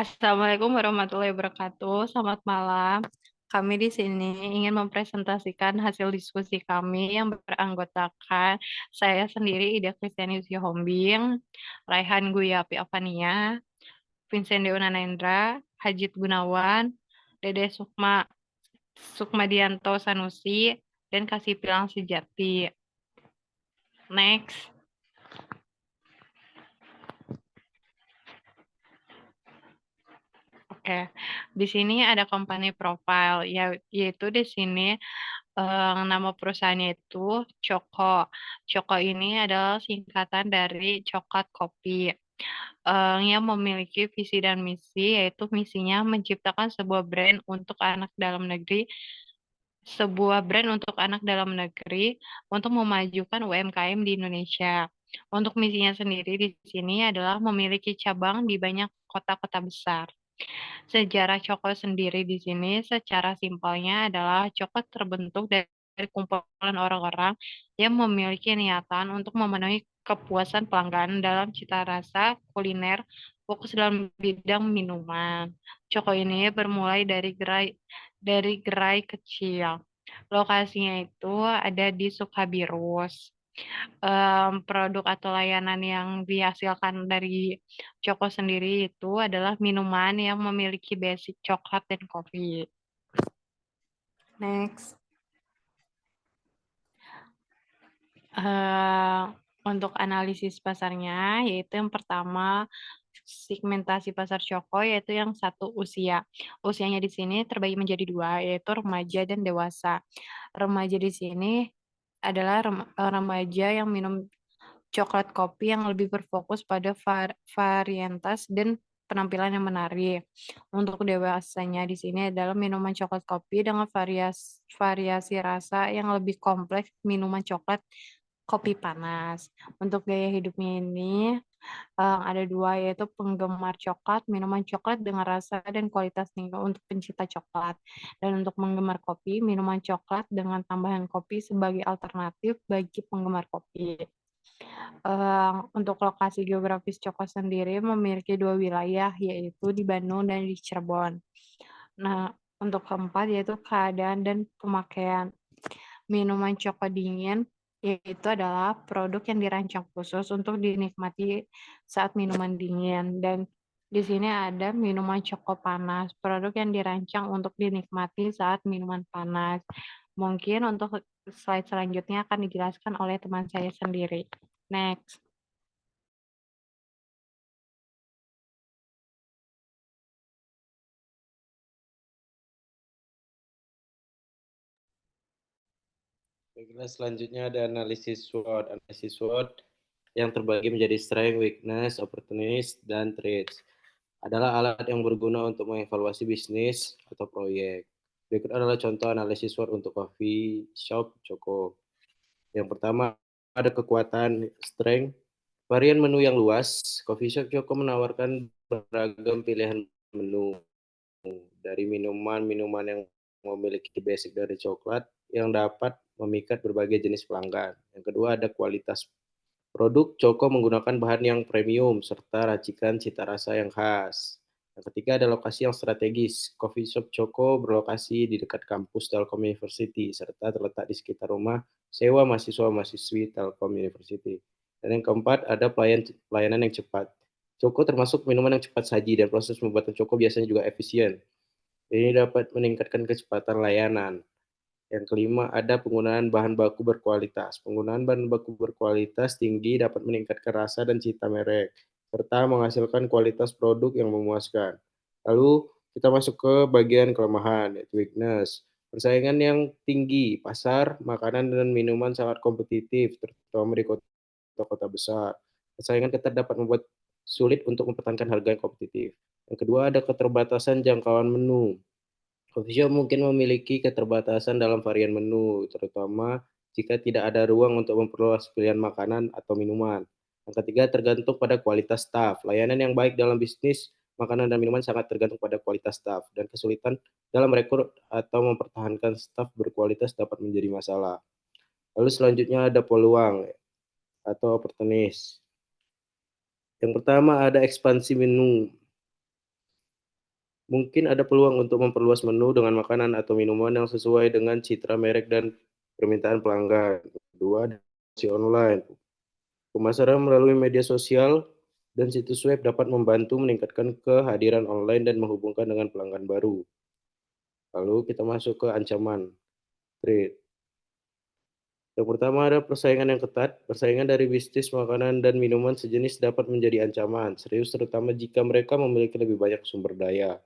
Assalamualaikum warahmatullahi wabarakatuh. Selamat malam. Kami di sini ingin mempresentasikan hasil diskusi kami yang beranggotakan saya sendiri, Ida Kristiani Hombing, Raihan Guyapi Avania, Vincent Deona Nendra, Hajit Gunawan, Dede Sukmadianto Sanusi, dan Kasih Pilang Sejati. Next. Oke, di sini ada company profile, yaitu di sini nama perusahaannya itu Choco. Choco ini adalah singkatan dari coklat kopi, yang memiliki visi dan misi, yaitu misinya menciptakan sebuah brand untuk anak dalam negeri untuk memajukan UMKM di Indonesia. Untuk misinya sendiri di sini adalah memiliki cabang di banyak kota-kota besar. Sejarah coklat sendiri di sini secara simpelnya adalah coklat terbentuk dari kumpulan orang-orang yang memiliki niatan untuk memenuhi kepuasan pelanggan dalam cita rasa kuliner, fokus dalam bidang minuman. Coko ini bermulai dari gerai kecil. Lokasinya itu ada di Sukabirus. Produk atau layanan yang dihasilkan dari Choco sendiri itu adalah minuman yang memiliki basic coklat dan kopi. Next. Eh, untuk analisis pasarnya, yaitu yang pertama segmentasi pasar Choco, yaitu yang satu usia. Usianya di sini terbagi menjadi dua, yaitu remaja dan dewasa. Remaja di sini adalah remaja yang minum coklat kopi yang lebih berfokus pada varietas dan penampilan yang menarik. Untuk dewasanya di sini adalah minuman coklat kopi dengan variasi rasa yang lebih kompleks, minuman coklat kopi panas. Untuk gaya hidupnya ini ada dua, yaitu penggemar coklat, minuman coklat dengan rasa dan kualitas tinggi untuk pencinta coklat. Dan untuk penggemar kopi, minuman coklat dengan tambahan kopi sebagai alternatif bagi penggemar kopi. Untuk lokasi geografis Coko sendiri memiliki dua wilayah, yaitu di Bandung dan di Cirebon. Nah, untuk keempat yaitu keadaan dan pemakaian. Minuman Coko dingin yaitu adalah produk yang dirancang khusus untuk dinikmati saat minuman dingin. Dan di sini ada minuman Coko panas, produk yang dirancang untuk dinikmati saat minuman panas. Mungkin untuk slide selanjutnya akan dijelaskan oleh teman saya sendiri. Next. Baiklah, selanjutnya ada analisis SWOT. Analisis SWOT yang terbagi menjadi strength, weakness, opportunities, dan threats. Adalah alat yang berguna untuk mengevaluasi bisnis atau proyek. Berikut adalah contoh analisis SWOT untuk coffee shop Choco. Yang pertama, ada kekuatan strength, varian menu yang luas. Coffee shop Choco menawarkan beragam pilihan menu, dari minuman-minuman yang memiliki basic dari coklat yang dapat memikat berbagai jenis pelanggan. Yang kedua, ada kualitas produk. Choco menggunakan bahan yang premium serta racikan cita rasa yang khas. Yang ketiga, ada lokasi yang strategis. Coffee shop Choco berlokasi di dekat kampus Telkom University serta terletak di sekitar rumah sewa mahasiswa-mahasiswi Telkom University. Dan yang keempat, ada pelayanan yang cepat. Choco termasuk minuman yang cepat saji dan proses pembuatan Choco biasanya juga efisien. Ini dapat meningkatkan kecepatan layanan. Yang kelima, ada penggunaan bahan baku berkualitas. Penggunaan bahan baku berkualitas tinggi dapat meningkatkan rasa dan cita merek, serta menghasilkan kualitas produk yang memuaskan. Lalu kita masuk ke bagian kelemahan, yaitu weakness. Persaingan yang tinggi, pasar, makanan dan minuman sangat kompetitif, terutama di kota-kota besar. Persaingan ketat dapat membuat sulit untuk mempertahankan harga yang kompetitif. Yang kedua, ada keterbatasan jangkauan menu. Coffee shop mungkin memiliki keterbatasan dalam varian menu, terutama jika tidak ada ruang untuk memperluas pilihan makanan atau minuman. Yang ketiga, tergantung pada kualitas staf. Layanan yang baik dalam bisnis makanan dan minuman sangat tergantung pada kualitas staf, dan kesulitan dalam merekrut atau mempertahankan staf berkualitas dapat menjadi masalah. Lalu selanjutnya ada peluang atau opportunities. Yang pertama ada ekspansi menu. mungkin ada peluang untuk memperluas menu dengan makanan atau minuman yang sesuai dengan citra merek dan permintaan pelanggan. Kedua, distribusi online. Pemasaran melalui media sosial dan situs web dapat membantu meningkatkan kehadiran online dan menghubungkan dengan pelanggan baru. Lalu kita masuk ke ancaman trade. Yang pertama ada persaingan yang ketat. Persaingan dari bisnis makanan dan minuman sejenis dapat menjadi ancaman serius terutama jika mereka memiliki lebih banyak sumber daya.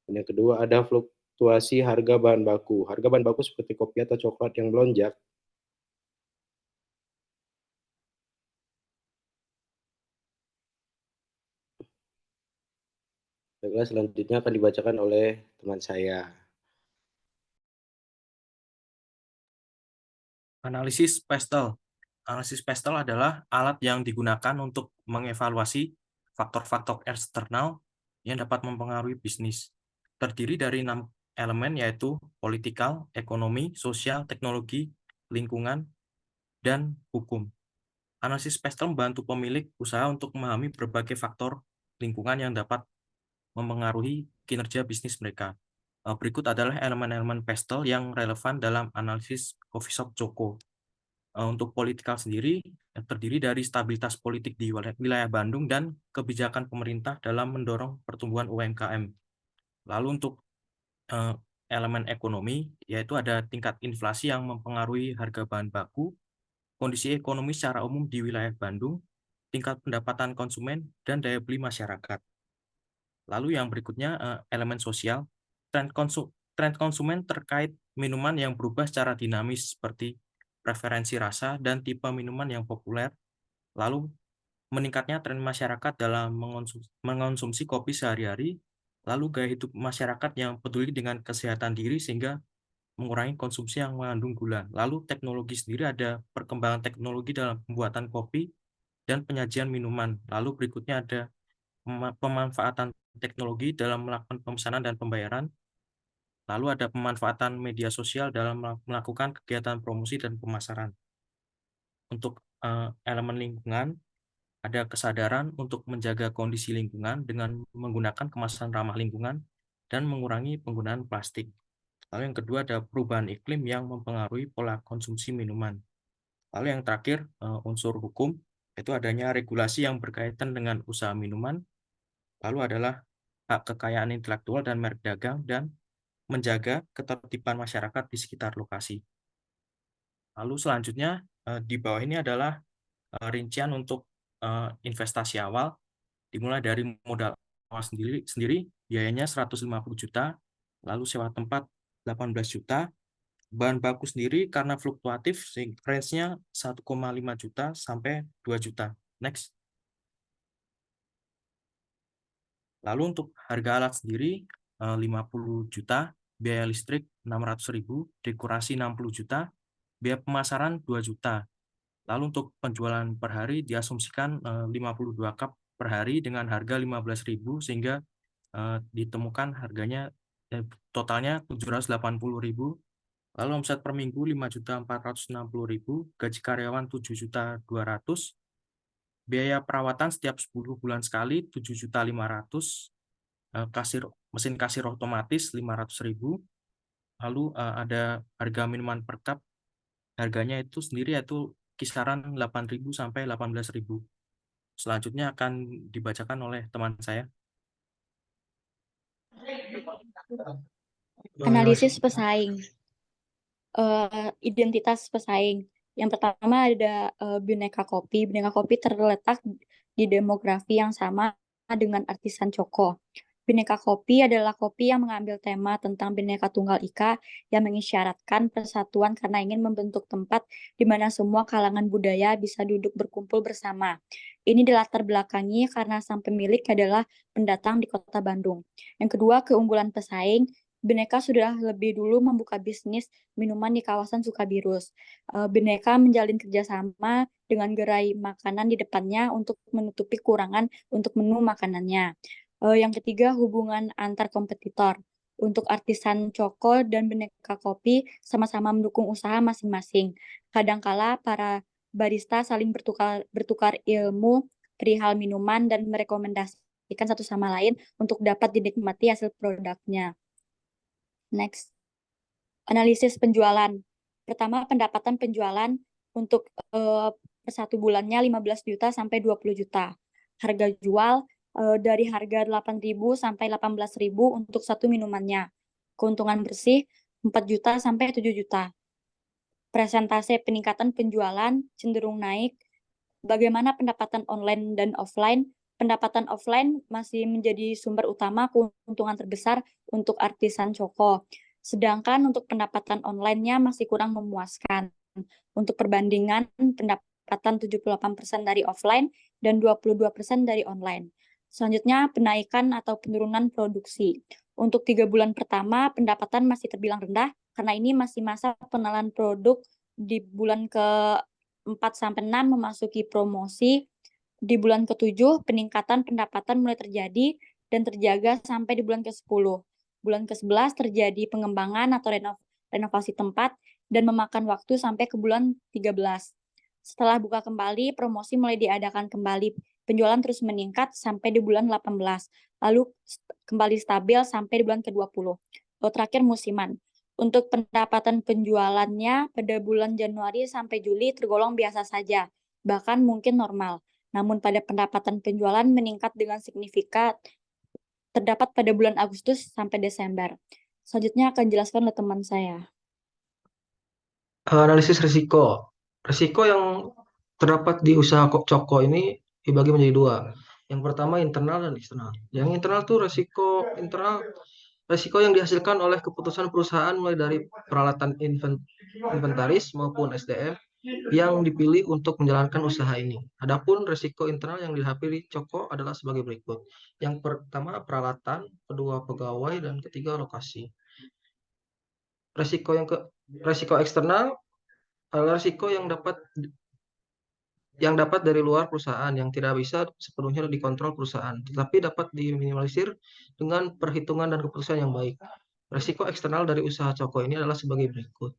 Dan yang kedua ada fluktuasi harga bahan baku. Harga bahan baku seperti kopi atau coklat yang melonjak. Baiklah, selanjutnya akan dibacakan oleh teman saya. Analisis PESTEL. Analisis PESTEL adalah alat yang digunakan untuk mengevaluasi faktor-faktor eksternal yang dapat mempengaruhi bisnis. Terdiri dari 6 elemen yaitu politikal, ekonomi, sosial, teknologi, lingkungan, dan hukum. Analisis PESTEL membantu pemilik usaha untuk memahami berbagai faktor lingkungan yang dapat mempengaruhi kinerja bisnis mereka. Berikut adalah elemen-elemen PESTEL yang relevan dalam analisis Coffee Shop Choco. Untuk politikal sendiri, terdiri dari stabilitas politik di wilayah Bandung dan kebijakan pemerintah dalam mendorong pertumbuhan UMKM. Lalu untuk elemen ekonomi, yaitu ada tingkat inflasi yang mempengaruhi harga bahan baku, kondisi ekonomi secara umum di wilayah Bandung, tingkat pendapatan konsumen, dan daya beli masyarakat. Lalu yang berikutnya, elemen sosial, tren konsumen terkait minuman yang berubah secara dinamis seperti preferensi rasa dan tipe minuman yang populer, lalu meningkatnya tren masyarakat dalam mengonsumsi kopi sehari-hari, lalu gaya hidup masyarakat yang peduli dengan kesehatan diri sehingga mengurangi konsumsi yang mengandung gula. Lalu teknologi sendiri ada perkembangan teknologi dalam pembuatan kopi dan penyajian minuman. Lalu berikutnya ada pemanfaatan teknologi dalam melakukan pemesanan dan pembayaran. Lalu ada pemanfaatan media sosial dalam melakukan kegiatan promosi dan pemasaran. Untuk elemen lingkungan, ada kesadaran untuk menjaga kondisi lingkungan dengan menggunakan kemasan ramah lingkungan dan mengurangi penggunaan plastik. Lalu yang kedua ada perubahan iklim yang mempengaruhi pola konsumsi minuman. Lalu yang terakhir, unsur hukum, itu adanya regulasi yang berkaitan dengan usaha minuman. Lalu adalah hak kekayaan intelektual dan merek dagang dan menjaga ketertiban masyarakat di sekitar lokasi. Lalu selanjutnya di bawah ini adalah rincian untuk investasi awal, dimulai dari modal awal sendiri biayanya 150 juta, lalu sewa tempat 18 juta, bahan baku sendiri karena fluktuatif, range-nya 1,5 juta sampai 2 juta. Next. Lalu untuk harga alat sendiri 50 juta, biaya listrik 600.000, dekorasi 60 juta, biaya pemasaran 2 juta. Lalu untuk penjualan per hari diasumsikan 52 cup per hari dengan harga 15.000 sehingga ditemukan harganya totalnya 780.000. Lalu omset per minggu 5.460.000, gaji karyawan 7.200.000, biaya perawatan setiap 10 bulan sekali 7.500.000, mesin kasir otomatis 500.000. Lalu ada harga minuman per cup, harganya itu sendiri yaitu kisaran 8.000 sampai 18.000. Selanjutnya akan dibacakan oleh teman saya. Analisis pesaing. Identitas pesaing. Yang pertama ada Bhinneka Kopi. Bhinneka Kopi terletak di demografi yang sama dengan artisan Choco. Bhinneka Kopi adalah kopi yang mengambil tema tentang Bhinneka Tunggal Ika yang mengisyaratkan persatuan karena ingin membentuk tempat di mana semua kalangan budaya bisa duduk berkumpul bersama. Ini dilatar belakangi karena sang pemilik adalah pendatang di kota Bandung. Yang kedua, keunggulan pesaing. Bhinneka sudah lebih dulu membuka bisnis minuman di kawasan Sukabirus. Bhinneka menjalin kerjasama dengan gerai makanan di depannya untuk menutupi kekurangan untuk menu makanannya. Yang ketiga, hubungan antar kompetitor. Untuk artisan Choco dan Bhinneka Kopi sama-sama mendukung usaha masing-masing. Kadangkala para barista saling bertukar ilmu perihal minuman dan merekomendasikan memperhatikan satu sama lain untuk dapat dinikmati hasil produknya. Next, analisis penjualan. Pertama, pendapatan penjualan untuk per satu bulannya 15 juta sampai 20 juta. Harga jual dari harga 8.000 sampai 18.000 untuk satu minumannya. Keuntungan bersih 4 juta sampai 7 juta. Presentase peningkatan penjualan cenderung naik. Bagaimana pendapatan online dan offline? Pendapatan offline masih menjadi sumber utama keuntungan terbesar untuk artisan Choco. Sedangkan untuk pendapatan online-nya masih kurang memuaskan. Untuk perbandingan, pendapatan 78% dari offline dan 22% dari online. Selanjutnya, penaikan atau penurunan produksi. Untuk 3 bulan pertama, pendapatan masih terbilang rendah karena ini masih masa pengenalan produk di bulan ke-4-6 memasuki promosi. Di bulan ke-7, peningkatan pendapatan mulai terjadi dan terjaga sampai di bulan ke-10. Bulan ke-11 terjadi pengembangan atau renovasi tempat dan memakan waktu sampai ke bulan 13. Setelah buka kembali, promosi mulai diadakan kembali. Penjualan terus meningkat sampai di bulan 18. Lalu kembali stabil sampai di bulan ke-20. Terakhir musiman. Untuk pendapatan penjualannya pada bulan Januari sampai Juli tergolong biasa saja, bahkan mungkin normal. Namun pada pendapatan penjualan meningkat dengan signifikan terdapat pada bulan Agustus sampai Desember. Selanjutnya akan dijelaskan oleh teman saya. Analisis risiko. Risiko yang terdapat di usaha Choco ini dibagi menjadi dua. Yang pertama internal dan eksternal. Yang internal tuh risiko internal, risiko yang dihasilkan oleh keputusan perusahaan mulai dari peralatan inventaris maupun SDM yang dipilih untuk menjalankan usaha ini. Adapun risiko internal yang dihadapi di Choco adalah sebagai berikut. Yang pertama peralatan, kedua pegawai, dan ketiga lokasi. Risiko eksternal adalah risiko yang dapat dari luar perusahaan yang tidak bisa sepenuhnya dikontrol perusahaan, tetapi dapat diminimalisir dengan perhitungan dan keputusan yang baik. Risiko eksternal dari usaha Choco ini adalah sebagai berikut.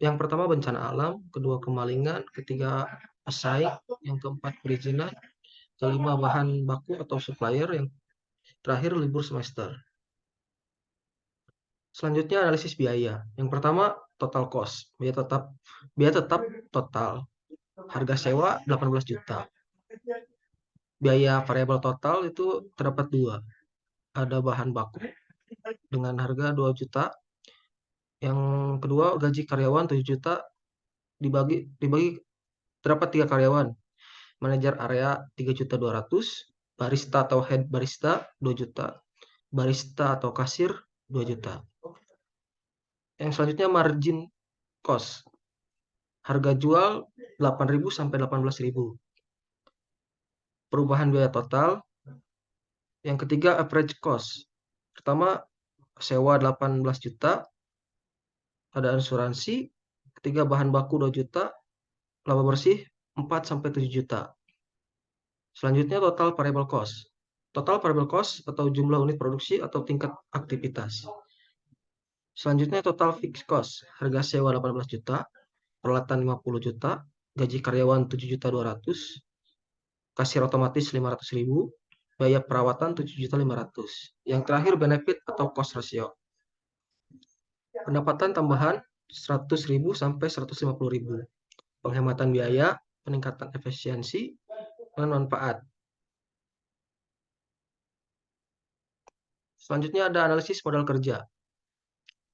Yang pertama bencana alam, kedua kemalingan, ketiga pesaing, yang keempat perizinan, kelima bahan baku atau supplier, yang terakhir libur semester. Selanjutnya analisis biaya. Yang pertama total cost, biaya tetap total. Harga sewa 18 juta. Biaya variabel total itu terdapat dua. Ada bahan baku dengan harga 2 juta. Yang kedua gaji karyawan 7 juta dibagi terdapat 3 karyawan. Manajer area 3.200.000, barista atau head barista 2 juta, barista atau kasir 2 juta. Yang selanjutnya margin cost. Harga jual 8.000 sampai 18.000. Perubahan biaya total. Yang ketiga average cost. Pertama sewa 18 juta, ada asuransi. Ketiga bahan baku 2 juta, laba bersih 4 sampai 7 juta. Selanjutnya total variable cost. Total variable cost atau jumlah unit produksi atau tingkat aktivitas. Selanjutnya total fixed cost. Harga sewa 18 juta, peralatan 50 juta, gaji karyawan 7.200.000, kasir otomatis 500.000, biaya perawatan 7.500.000. Yang terakhir benefit atau cost ratio. Pendapatan tambahan 100.000 sampai 150.000. Penghematan biaya, peningkatan efisiensi, dan manfaat. Selanjutnya ada analisis modal kerja.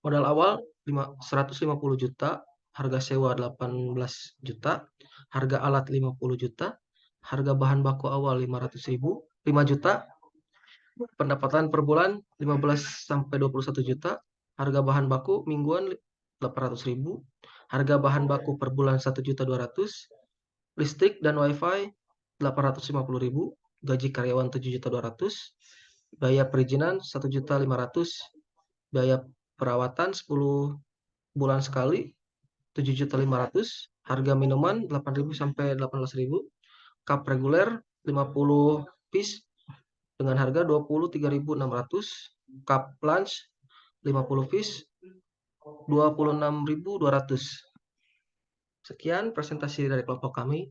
Modal awal 150 juta, harga sewa 18 juta, harga alat 50 juta, harga bahan baku awal 5 juta, pendapatan per bulan 15 sampai 21 juta, harga bahan baku mingguan 800.000, harga bahan baku per bulan 1.200.000, listrik dan wifi 850.000, gaji karyawan 7.200.000, biaya perizinan 1.500.000, biaya perawatan 10 bulan sekali 7.500.000, harga minuman 8.000 sampai 18.000, cup reguler 50 piece dengan harga 23.600, cup lunch 50 piece 26.200. Sekian presentasi dari kelompok kami.